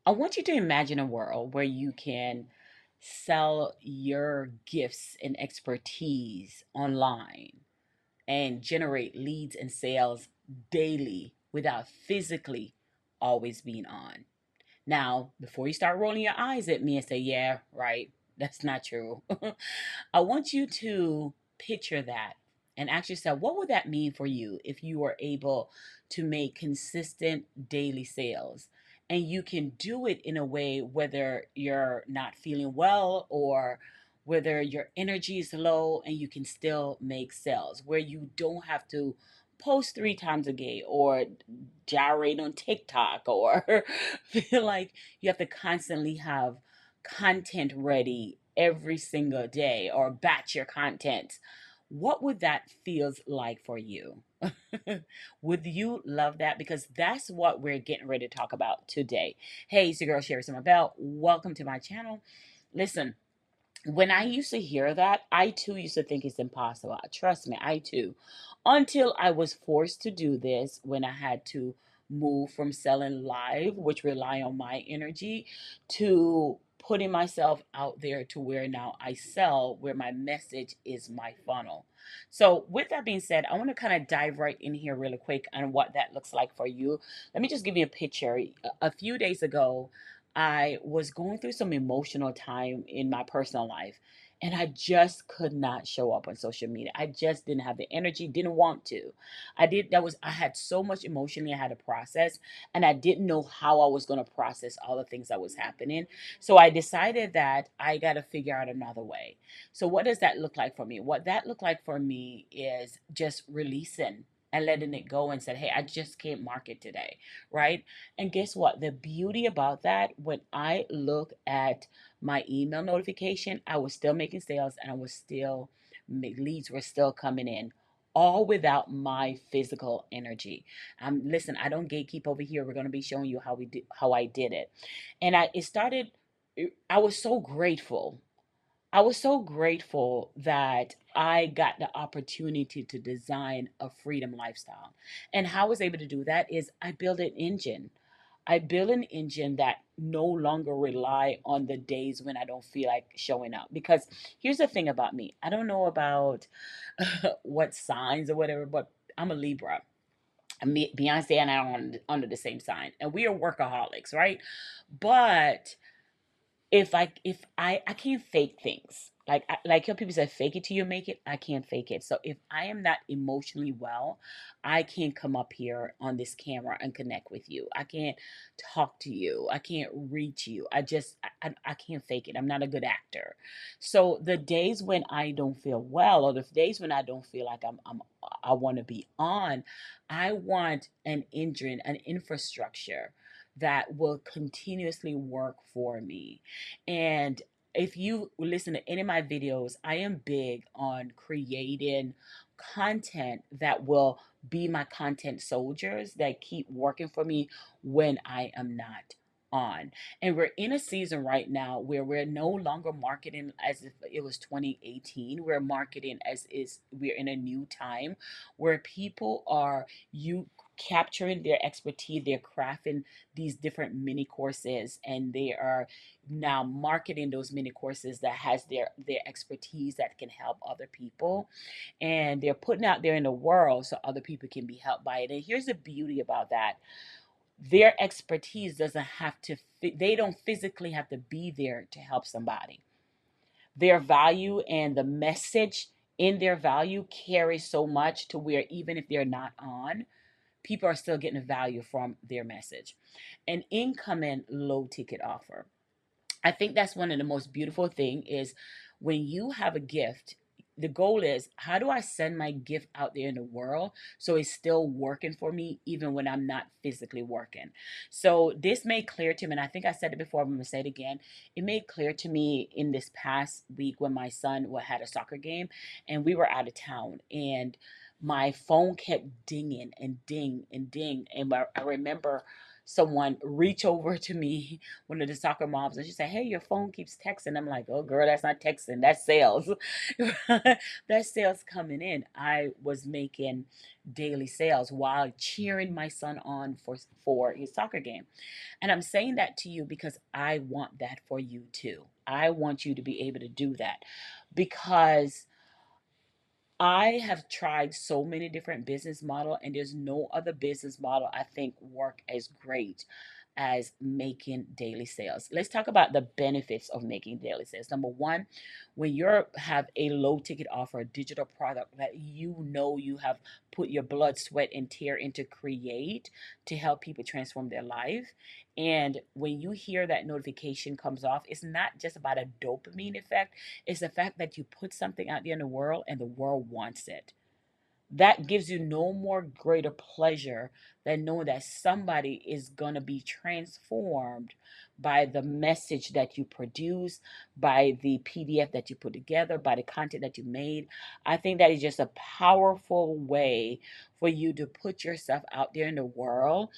I want you to imagine a world where you can sell your gifts and expertise online and generate leads and sales daily without physically always being on. Now, before you start rolling your eyes at me and say, yeah, right, that's not true, I want you to picture that and ask yourself, what would that mean for you if you were able to make consistent daily sales? And you can do it in a way whether you're not feeling well or whether your energy is low and you can still make sales, where you don't have to post 3 times a day or gyrate on TikTok or feel like you have to constantly have content ready every single day or batch your content. What would that feels like for you? Would you love that? Because that's what we're getting ready to talk about today. Hey, it's your girl Sherry Summer Bell. Welcome to my channel. Listen, when I used to hear that, I too used to think it's impossible. Trust me, I too. Until I was forced to do this when I had to move from selling live, which rely on my energy, to putting myself out there to where now I sell, where my message is my funnel. So, with that being said, I want to kind of dive right in here really quick on what that looks like for you. Let me just give you a picture. A few days ago, I was going through some emotional time in my personal life, and I just could not show up on social media. I just didn't have the energy, didn't want to. I had so much emotionally I had to process, and I didn't know how I was going to process all the things that was happening. So I decided that I got to figure out another way. So what does that look like for me? What that looked like for me is just releasing and letting it go and said, "Hey, I just can't market today." Right? And guess what? The beauty about that, when I look at my email notification, I was still making sales and I was still, leads were still coming in, all without my physical energy. Listen, I don't gatekeep over here. We're going to be showing you how I did it. And it started, I was so grateful. I was so grateful that I got the opportunity to design a freedom lifestyle. And how I was able to do that is I built an engine. I build an engine that no longer rely on the days when I don't feel like showing up. Because here's the thing about me. I don't know about what signs or whatever, but I'm a Libra. Beyonce and I are under the same sign, and we are workaholics, right? But if I can't fake things. Like how people say fake it till you make it. I can't fake it. So if I am not emotionally well, I can't come up here on this camera and connect with you. I can't talk to you. I can't reach you. I can't fake it. I'm not a good actor. So the days when I don't feel well, or the days when I don't feel like I want to be on, I want an engine, an infrastructure that will continuously work for me. And if you listen to any of my videos, I am big on creating content that will be my content soldiers that keep working for me when I am not on. And we're in a season right now where we're no longer marketing as if it was 2018. We're marketing as is we're in a new time where people are you capturing their expertise, they're crafting these different mini courses, and they are now marketing those mini courses that has their expertise that can help other people, and they're putting out there in the world so other people can be helped by it. And here's the beauty about that: their expertise doesn't have to they don't physically have to be there to help somebody. Their value and the message in their value carries so much to where even if they're not on, people are still getting value from their message. An incoming low ticket offer, I think that's one of the most beautiful thing is when you have a gift. The goal is, how do I send my gift out there in the world so it's still working for me even when I'm not physically working? So this made clear to me, and I think I said it before, I'm gonna say it again. It made clear to me in this past week when my son had a soccer game and we were out of town, and my phone kept dinging and ding and ding. And I remember someone reach over to me, one of the soccer moms, and she said, "Hey, your phone keeps texting." I'm like, "Oh, girl, that's not texting. That's sales. That's sales coming in." I was making daily sales while cheering my son on for his soccer game. And I'm saying that to you because I want that for you too. I want you to be able to do that because I have tried so many different business model, and there's no other business model I think work as great as making daily sales. Let's talk about the benefits of making daily sales. Number one, when you have a low ticket offer, a digital product that you know you have put your blood, sweat, and tear into create to help people transform their life. And when you hear that notification comes off, it's not just about a dopamine effect. It's the fact that you put something out there in the world and the world wants it. That gives you no more greater pleasure than knowing that somebody is going to be transformed by the message that you produce, by the PDF that you put together, by the content that you made. I think that is just a powerful way for you to put yourself out there in the world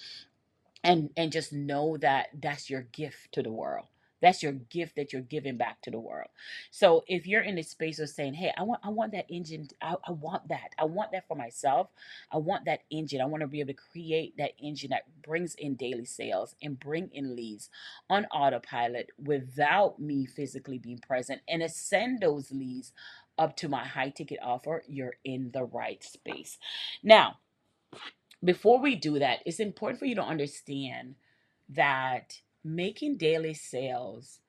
and just know that that's your gift to the world. That's your gift that you're giving back to the world. So if you're in the space of saying, "Hey, I want that engine. I want that. I want that for myself. I want that engine. I want to be able to create that engine that brings in daily sales and bring in leads on autopilot without me physically being present and ascend those leads up to my high ticket offer." You're in the right space. Now, before we do that, it's important for you to understand that making daily sales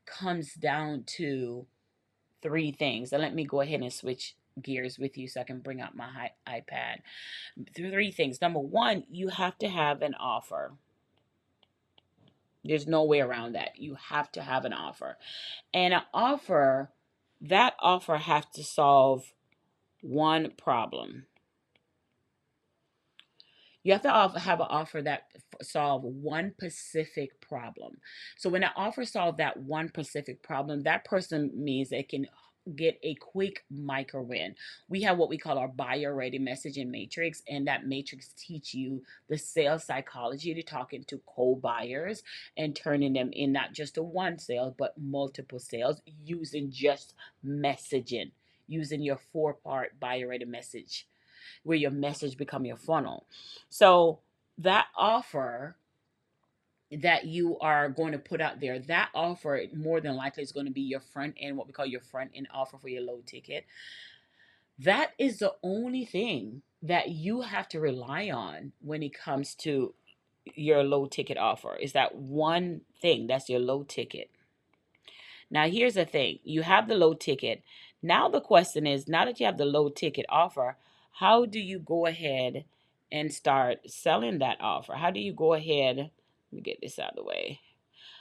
comes down to three things. And let me go ahead and switch gears with you so I can bring up my iPad. Three things. Number one, you have to have an offer. There's no way around that. You have to have an offer. And an offer, that offer has to solve one problem. You have to have an offer that solve one specific problem. So when an offer solve that one specific problem, that person means they can get a quick micro win. We have what we call our buyer ready messaging matrix, and that matrix teach you the sales psychology to talking to co-buyers and turning them in not just a one sale but multiple sales using just messaging, using your four-part buyer ready message where your message become your funnel. So that offer that you are going to put out there, that offer more than likely is going to be your front end, what we call your front end offer for your low ticket. That is the only thing that you have to rely on when it comes to your low ticket offer, is that one thing. That's your low ticket. Now, here's the thing, you have the low ticket. Now, the question is, now that you have the low ticket offer, how do you go ahead and start selling that offer? How do you go ahead? Let me get this out of the way.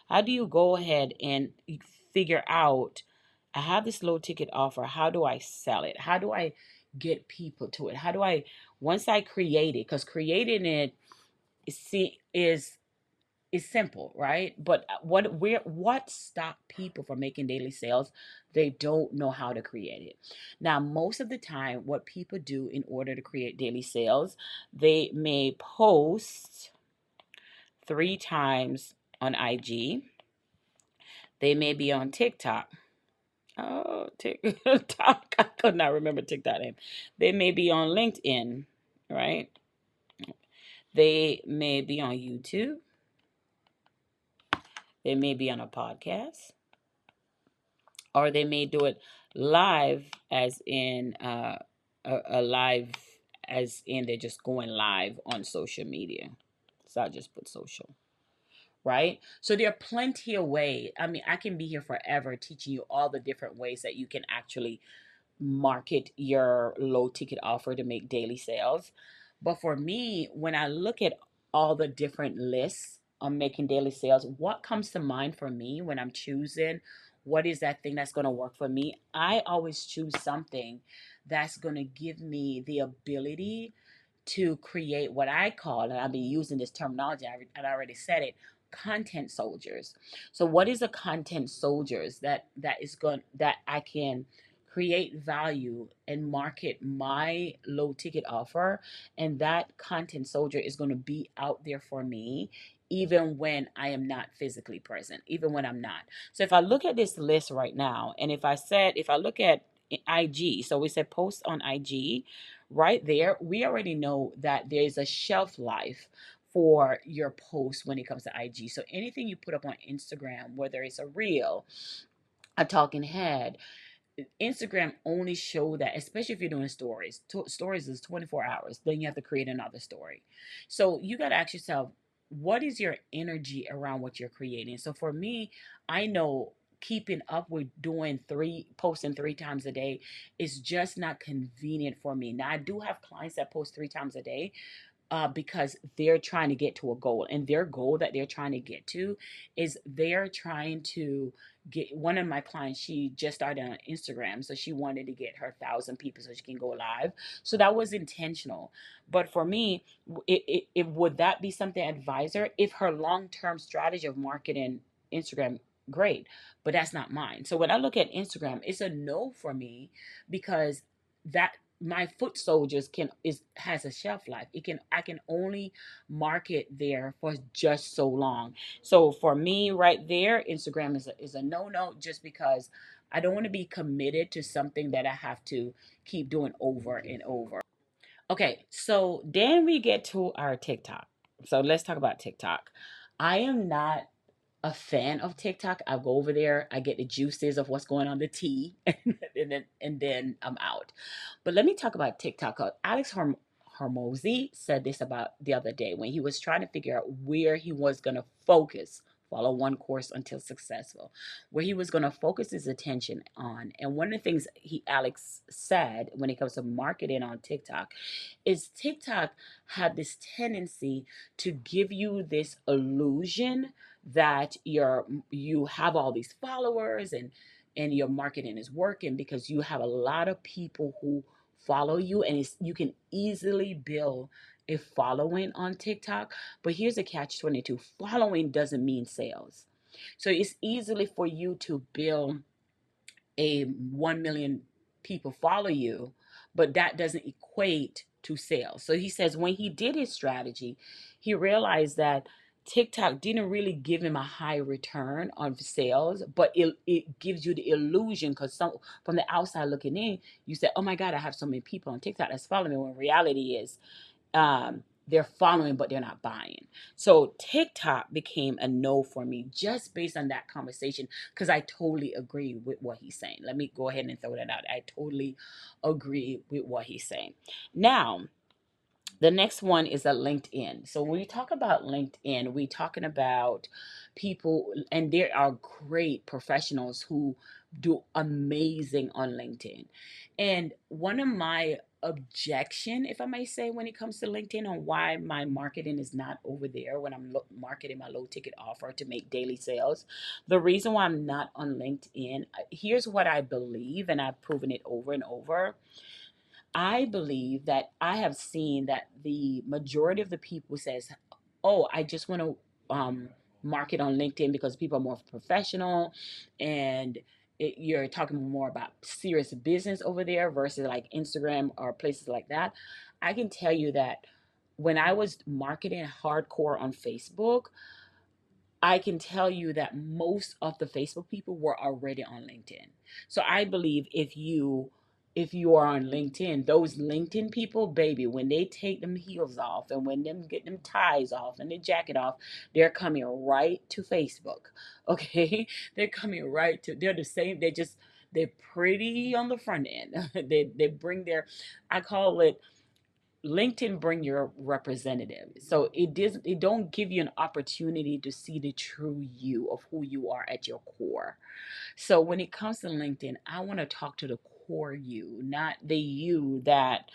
How do you go ahead and figure out, I have this low ticket offer. How do I sell it? How do I get people to it? How do I, once I create it, because creating it is simple, right? But what stop people from making daily sales? They don't know how to create it. Now, most of the time, what people do in order to create daily sales, they may post 3 times on IG. They may be on TikTok. Oh, TikTok. I could not remember TikTok name. They may be on LinkedIn, right? They may be on YouTube. They may be on a podcast, or they may do it live, as in a live, as in they're just going live on social media. So I just put social, right? So there are plenty of ways. I mean, I can be here forever teaching you all the different ways that you can actually market your low ticket offer to make daily sales. But for me, when I look at all the different lists on making daily sales, what comes to mind for me when I'm choosing what is that thing that's going to work for me? I always choose something that's going to give me the ability to create what I call, and I've been using this terminology, I already said it, content soldiers. So what is a content soldiers that is going, that I can create value and market my low ticket offer, and that content soldier is going to be out there for me even when I am not physically present, even when I'm not. So if I look at this list right now, and if I look at IG, so we said post on IG, right there, we already know that there's a shelf life for your post when it comes to IG. So anything you put up on Instagram, whether it's a reel, a talking head, Instagram only show that, especially if you're doing stories. Stories is 24 hours. Then you have to create another story. So you got to ask yourself, what is your energy around what you're creating? So for me, I know keeping up with doing posting 3 times a day is just not convenient for me. Now I do have clients that post 3 times a day, because they're trying to get to a goal, and their goal that they're trying to get to is they're trying to get. One of my clients, she just started on Instagram, so she wanted to get her 1,000 people so she can go live. So that was intentional. But for me, it would that be something advisor if her long-term strategy of marketing Instagram, great, but that's not mine. So when I look at Instagram, it's a no for me, because that my foot soldiers can is has a shelf life. I can only market there for just so long. So for me right there, Instagram is a no-no, just because I don't want to be committed to something that I have to keep doing over and over. Okay, so then we get to our TikTok. So let's talk about TikTok. I am not a fan of TikTok. I go over there, I get the juices of what's going on, the tea, and then I'm out. But let me talk about TikTok. Alex Hormozy said this about the other day when he was trying to figure out where he was going to focus. Follow one course until successful, where he was going to focus his attention on. And one of the things Alex said when it comes to marketing on TikTok is TikTok had this tendency to give you this illusion that you have all these followers, and your marketing is working because you have a lot of people who follow you, and you can easily build a following on TikTok. But here's a catch 22. Following doesn't mean sales. So it's easily for you to build a 1 million people follow you, but that doesn't equate to sales. So he says when he did his strategy, he realized that TikTok didn't really give him a high return on sales, but it gives you the illusion, because some from the outside looking in, you say, "Oh my God, I have so many people on TikTok that's following me." When reality is, they're following but they're not buying. So TikTok became a no for me just based on that conversation, because I totally agree with what he's saying. Let me go ahead and throw that out. I totally agree with what he's saying. Now, the next one is a LinkedIn. So when we talk about LinkedIn, we're talking about people, and there are great professionals who do amazing on LinkedIn. And one of my objection, if I may say, when it comes to LinkedIn, on why my marketing is not over there when I'm marketing my low ticket offer to make daily sales, the reason why I'm not on LinkedIn, here's what I believe, and I've proven it over and over. I believe that I have seen that the majority of the people says, "Oh, I just want to market on LinkedIn because people are more professional, and you're talking more about serious business over there versus like Instagram or places like that." I can tell you that when I was marketing hardcore on Facebook, I can tell you that most of the Facebook people were already on LinkedIn. So I believe if you are on LinkedIn, those LinkedIn people, baby, when they take them heels off and when them get them ties off and the jacket off, they're coming right to Facebook. Okay? They're coming right to they're the same, they're pretty on the front end. They bring their, I call it, LinkedIn bring your representative. So it don't give you an opportunity to see the true you of who you are at your core. So when it comes to LinkedIn, I want to talk to the core you, not the you that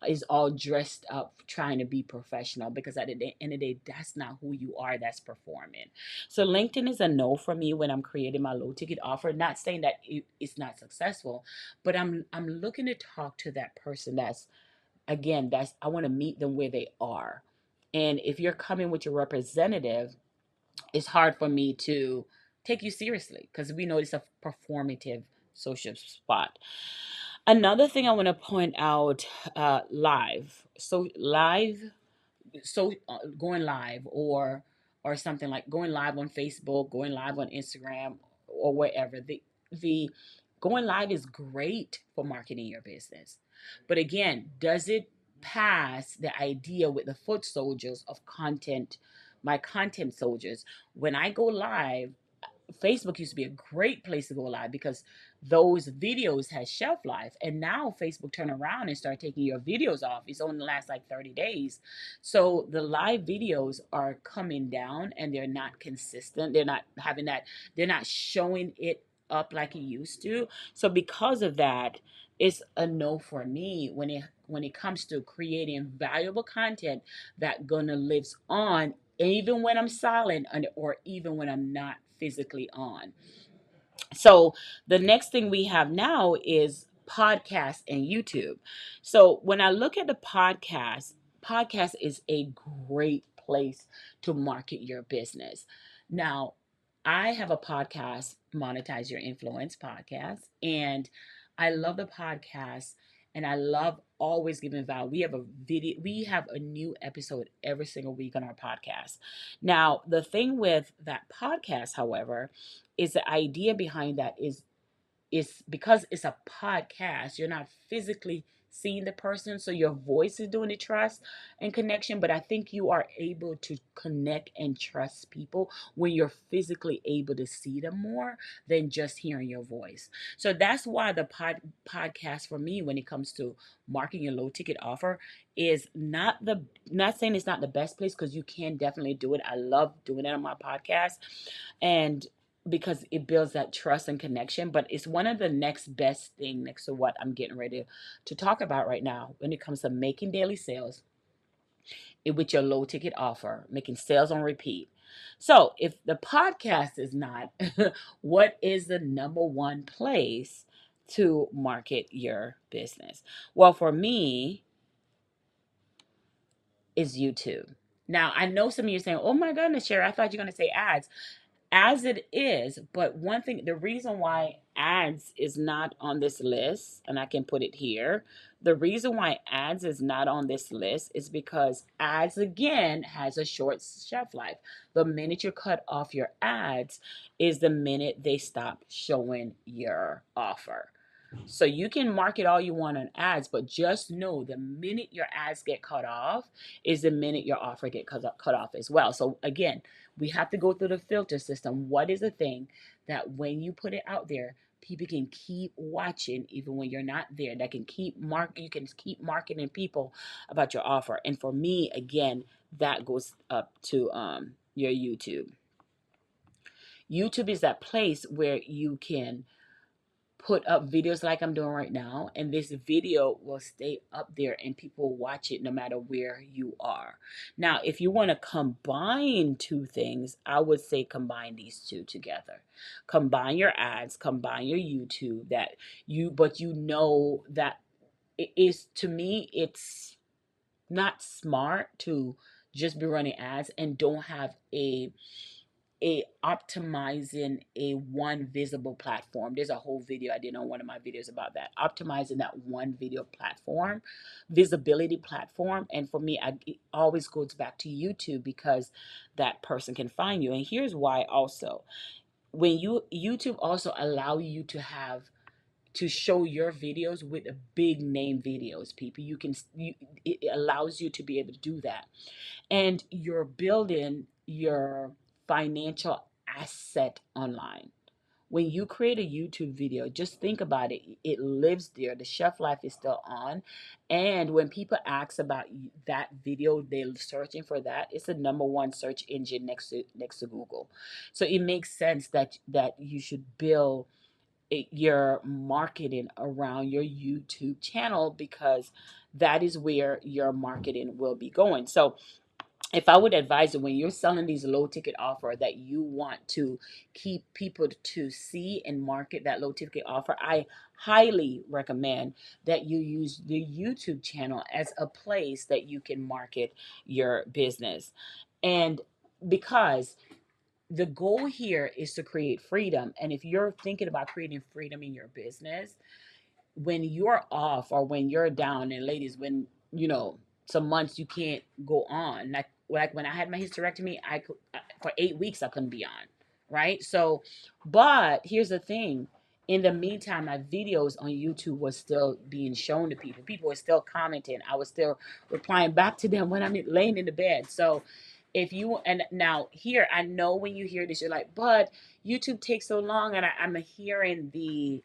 is all dressed up trying to be professional, because at the end of the day, that's not who you are, that's performing. So LinkedIn is a no for me when I'm creating my low ticket offer. Not saying that it's not successful, but I'm looking to talk to that person that's, again, that's, I want to meet them where they are. And if you're coming with your representative, it's hard for me to take you seriously because we know it's a performative social spot. Another thing I want to point out, live. So live, going live, or or something like going live on Facebook, going live on Instagram, or wherever. The going live is great for marketing your business. But again, does it pass the idea with the foot soldiers of content, my content soldiers? When I go live, Facebook used to be a great place to go live because those videos had shelf life. And now Facebook turn around and start taking your videos off. It's only last like 30 days. So the live videos are coming down and they're not consistent. They're not having that, they're not showing it up like it used to. So because of that, it's a no for me when it comes to creating valuable content that gonna lives on even when I'm silent or even when I'm not physically on. So the next thing we have now is podcast and YouTube. So when I look at the podcast is a great place to market your business. Now, I have a podcast, Monetize Your Influence podcast, and I love the podcast and I love always giving value. We have a new episode every single week on our podcast. Now, the thing with that podcast, however, is the idea behind that is because it's a podcast, you're not physically seeing the person, so your voice is doing the trust and connection. But I think you are able to connect and trust people when you're physically able to see them more than just hearing your voice. So that's why the podcast for me, when it comes to marketing a low ticket offer, is not saying it's not the best place, because you can definitely do it. I love doing it on my podcast, and because it builds that trust and connection. But it's one of the next best thing next to what I'm getting ready to talk about right now when it comes to making daily sales with your low ticket offer, making sales on repeat. So if the podcast is not, what is the number one place to market your business? Well, for me, is YouTube. Now, I know some of you are saying, oh my goodness, Sherry, I thought you were going to say ads. As it is, but one thing, the reason why ads is not on this list, and I can put it here, the reason why ads is not on this list is because ads again has a short shelf life. The minute you cut off your ads is the minute they stop showing your offer. So you can market all you want on ads, but just know the minute your ads get cut off is the minute your offer get cut off as well. So again, we have to go through the filter system. What is the thing that when you put it out there, people can keep watching even when you're not there? That can you can keep marketing people about your offer. And for me, again, that goes up to your YouTube. YouTube is that place where you can put up videos like I'm doing right now, and this video will stay up there and people watch it no matter where you are. Now, if you want to combine two things, I would say combine these two together. Combine your ads, combine your YouTube, but you know that it is, to me, it's not smart to just be running ads and don't have a optimizing a one visible platform. There's a whole video I did on one of my videos about that. Optimizing that one video platform, visibility platform. And for me, it always goes back to YouTube because that person can find you. And here's why also. When YouTube also allow you to show your videos with a big name videos, people. It allows you to be able to do that, and you're building your financial asset online. When you create a YouTube video, just think about it. It lives there. The shelf life is still on. And when people ask about that video, they're searching for that. It's the number one search engine next to Google. So it makes sense that you should build your marketing around your YouTube channel, because that is where your marketing will be going. So if I would advise you, when you're selling these low ticket offer that you want to keep people to see and market that low ticket offer, I highly recommend that you use the YouTube channel as a place that you can market your business. And because the goal here is to create freedom. And if you're thinking about creating freedom in your business, when you're off or when you're down, and ladies, when some months you can't go on, like when I had my hysterectomy, For 8 weeks, I couldn't be on, right? So, but here's the thing. In the meantime, my videos on YouTube was still being shown to people. People were still commenting. I was still replying back to them when I'm laying in the bed. So if you, and now here, I know when you hear this, you're like, but YouTube takes so long, and I'm hearing the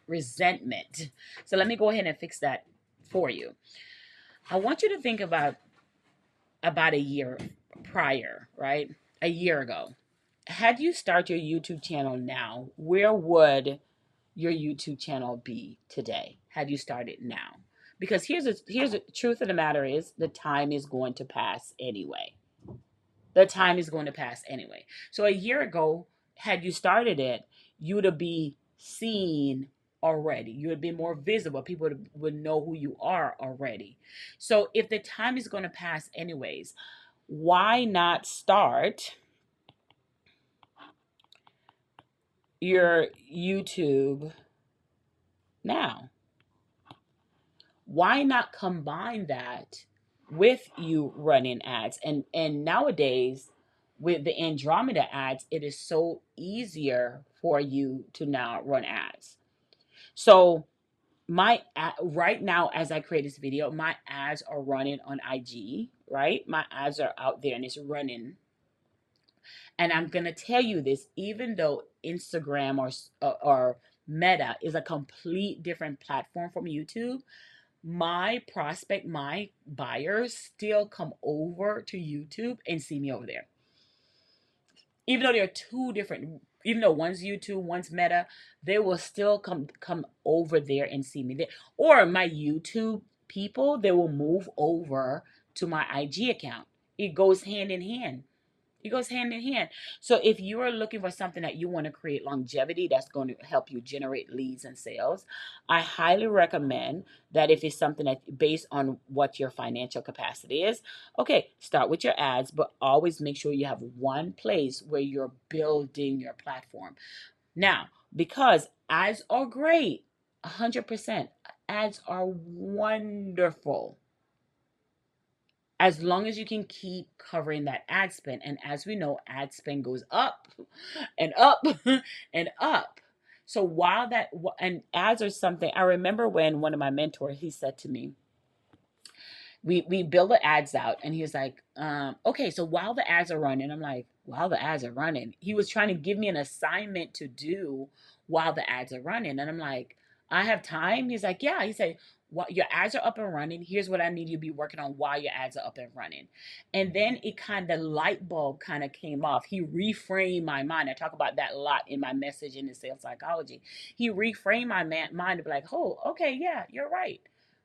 resentment. So let me go ahead and fix that for you. I want you to think about a year prior, right? A year ago. Had you start your YouTube channel now, where would your YouTube channel be today? Had you started now? Because here's the truth of the matter is the time is going to pass anyway. The time is going to pass anyway. So a year ago, had you started it, you would be seen already. You would be more visible. People would know who you are already. So if the time is going to pass anyways, why not start your YouTube now? Why not combine that with you running ads? And nowadays with the Andromeda ads, it is so easier for you to now run ads. So right now, as I create this video, my ads are running on IG, right? My ads are out there and it's running. And I'm gonna tell you this, even though Instagram or Meta is a complete different platform from YouTube, my prospect, my buyers still come over to YouTube and see me over there. Even though they're two different, even though one's YouTube, one's Meta, they will still come over there and see me there. Or my YouTube people, they will move over to my IG account. It goes hand in hand. It goes hand in hand. So if you are looking for something that you want to create longevity that's going to help you generate leads and sales, I highly recommend that if it's something that based on what your financial capacity is, okay, start with your ads, but always make sure you have one place where you're building your platform. Now, because ads are great, 100%, ads are wonderful as long as you can keep covering that ad spend. And as we know, ad spend goes up and up and up. So while that, and ads are something, I remember when one of my mentors, he said to me, we build the ads out, and he was like, okay, so while the ads are running, I'm like, while the ads are running, he was trying to give me an assignment to do while the ads are running. And I'm like, I have time. He's like, yeah. He said, what, your ads are up and running, here's what I need you to be working on while your ads are up and running. And then it kind of light bulb kind of came off. He reframed my mind. I talk about that a lot in my message in the sales psychology. He reframed my mind to be like, oh, okay, yeah, you're right.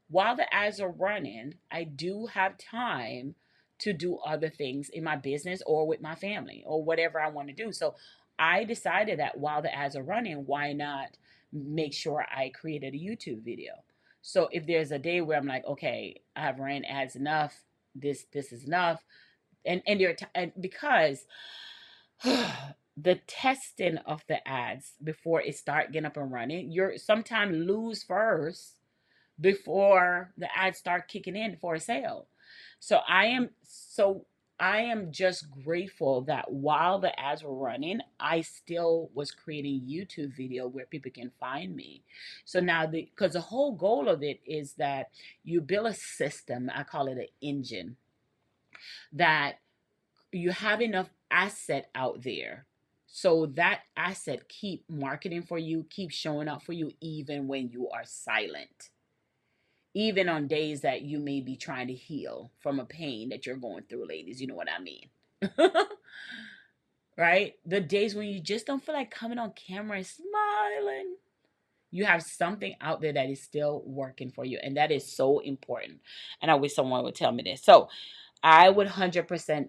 While the ads are running, I do have time to do other things in my business or with my family or whatever I want to do. So I decided that while the ads are running, why not make sure I created a YouTube video? So if there's a day where I'm like, okay, I have ran ads enough, this is enough, and because the testing of the ads before it start getting up and running, you're sometimes lose first before the ads start kicking in for a sale. So I am just grateful that while the ads were running, I still was creating YouTube video where people can find me. So now because the whole goal of it is that you build a system, I call it an engine, that you have enough asset out there so that asset keep marketing for you, keep showing up for you even when you are silent, even on days that you may be trying to heal from a pain that you're going through, ladies. You know what I mean? Right? The days when you just don't feel like coming on camera and smiling. You have something out there that is still working for you. And that is so important. And I wish someone would tell me this. So I would 100%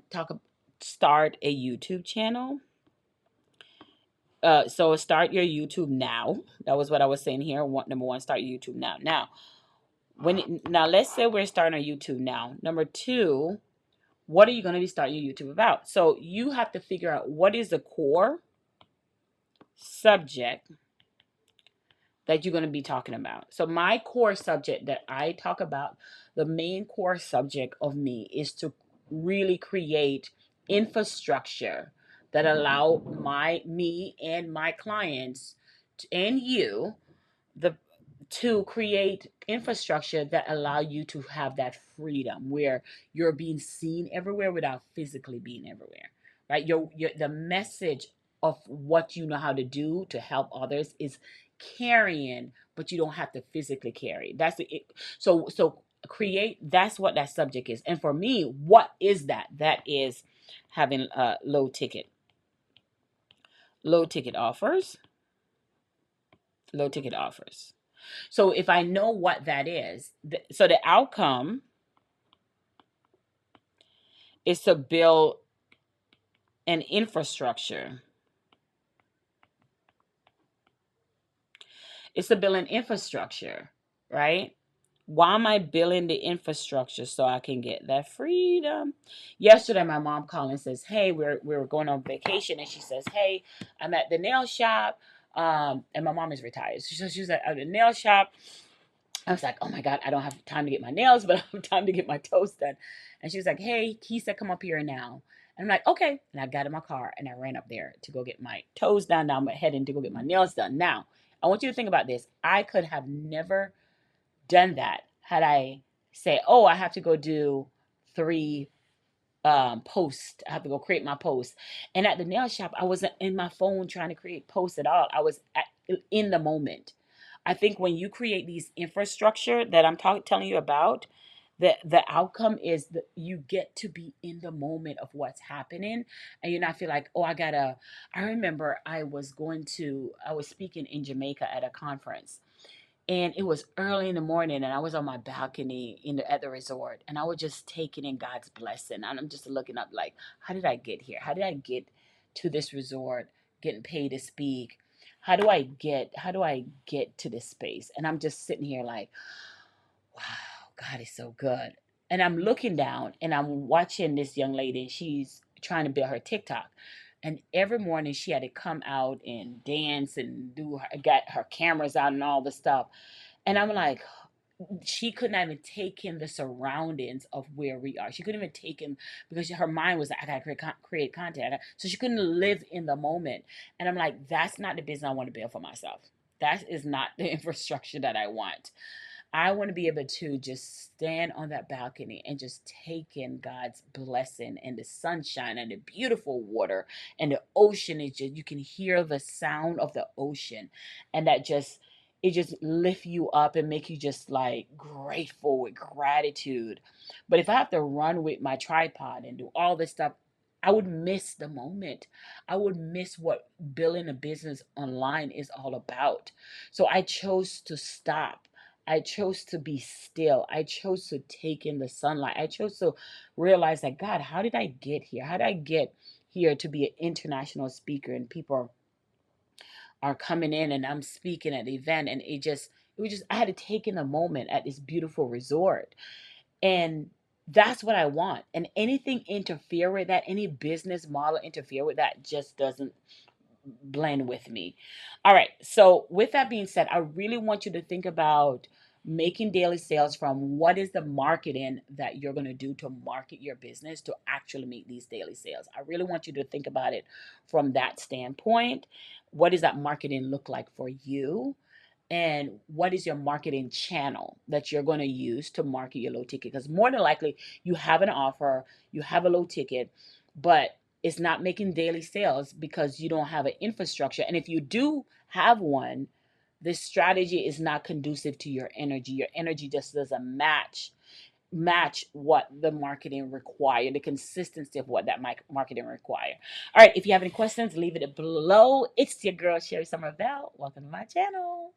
start a YouTube channel. So start your YouTube now. That was what I was saying here. Number one, start YouTube now. Now let's say we're starting on YouTube now. Number two, what are you going to be starting your YouTube about? So you have to figure out what is the core subject that you're going to be talking about. So my core subject that I talk about, the main core subject of me is to really create infrastructure that allow me and my clients and you the to create infrastructure that allow you to have that freedom where you're being seen everywhere without physically being everywhere, right? Your the message of what you know how to do to help others is carrying, but you don't have to physically carry. That's it. So create, that's what that subject is. And for me, what is that? That is having low ticket offers, low ticket offers. So if I know what that is, so the outcome is to build an infrastructure. It's to build an infrastructure, right? Why am I building the infrastructure? So I can get that freedom. Yesterday, my mom called and says, "Hey, we're going on vacation," and she says, "Hey, I'm at the nail shop." And my mom is retired, so she was at the nail shop. I was like, "Oh my God, I don't have time to get my nails, but I have time to get my toes done." And she was like, "Hey, he said, come up here now." And I'm like, "Okay." And I got in my car and I ran up there to go get my toes done. Now I'm heading to go get my nails done. Now, I want you to think about this. I could have never done that had I say, "Oh, I have to go do 3 post. I have to go create my post." And at the nail shop, I wasn't in my phone trying to create posts at all. I was in the moment. I think when you create these infrastructure that I'm telling you about, the outcome is that you get to be in the moment of what's happening, and you're not feel like, oh, I gotta. I remember I was speaking in Jamaica at a conference, and it was early in the morning, and I was on my balcony at the resort, and I was just taking in God's blessing, and I'm just looking up like, how did I get here? How did I get to this resort, getting paid to speak? How do I get to this space? And I'm just sitting here like, wow, God is so good. And I'm looking down and I'm watching this young lady, and she's trying to build her TikTok. And every morning she had to come out and dance and got her cameras out and all the stuff. And I'm like, she could not even take in the surroundings of where we are. She couldn't even take in, because her mind was like, I gotta create content. So she couldn't live in the moment. And I'm like, that's not the business I want to build for myself. That is not the infrastructure that I want. I want to be able to just stand on that balcony and just take in God's blessing and the sunshine and the beautiful water and the ocean. Is just, you can hear the sound of the ocean, and that just, it just lift you up and make you just like grateful with gratitude. But if I have to run with my tripod and do all this stuff, I would miss the moment. I would miss what building a business online is all about. So I chose to stop. I chose to be still. I chose to take in the sunlight. I chose to realize that, God, how did I get here? How did I get here to be an international speaker, and people are coming in and I'm speaking at the event, and it was just, I had to take in a moment at this beautiful resort. And that's what I want. And anything interfere with that, any business model interfere with that, just doesn't blend with me. All right. So, with that being said, I really want you to think about making daily sales from what is the marketing that you're going to do to market your business to actually make these daily sales. I really want you to think about it from that standpoint. What does that marketing look like for you? And what is your marketing channel that you're going to use to market your low ticket? Because more than likely, you have an offer, you have a low ticket, but it's not making daily sales because you don't have an infrastructure. And if you do have one, this strategy is not conducive to your energy. Your energy just doesn't match what the marketing require, the consistency of what that marketing require. All right, if you have any questions, leave it below. It's your girl Sherry Somerville. Welcome to my channel.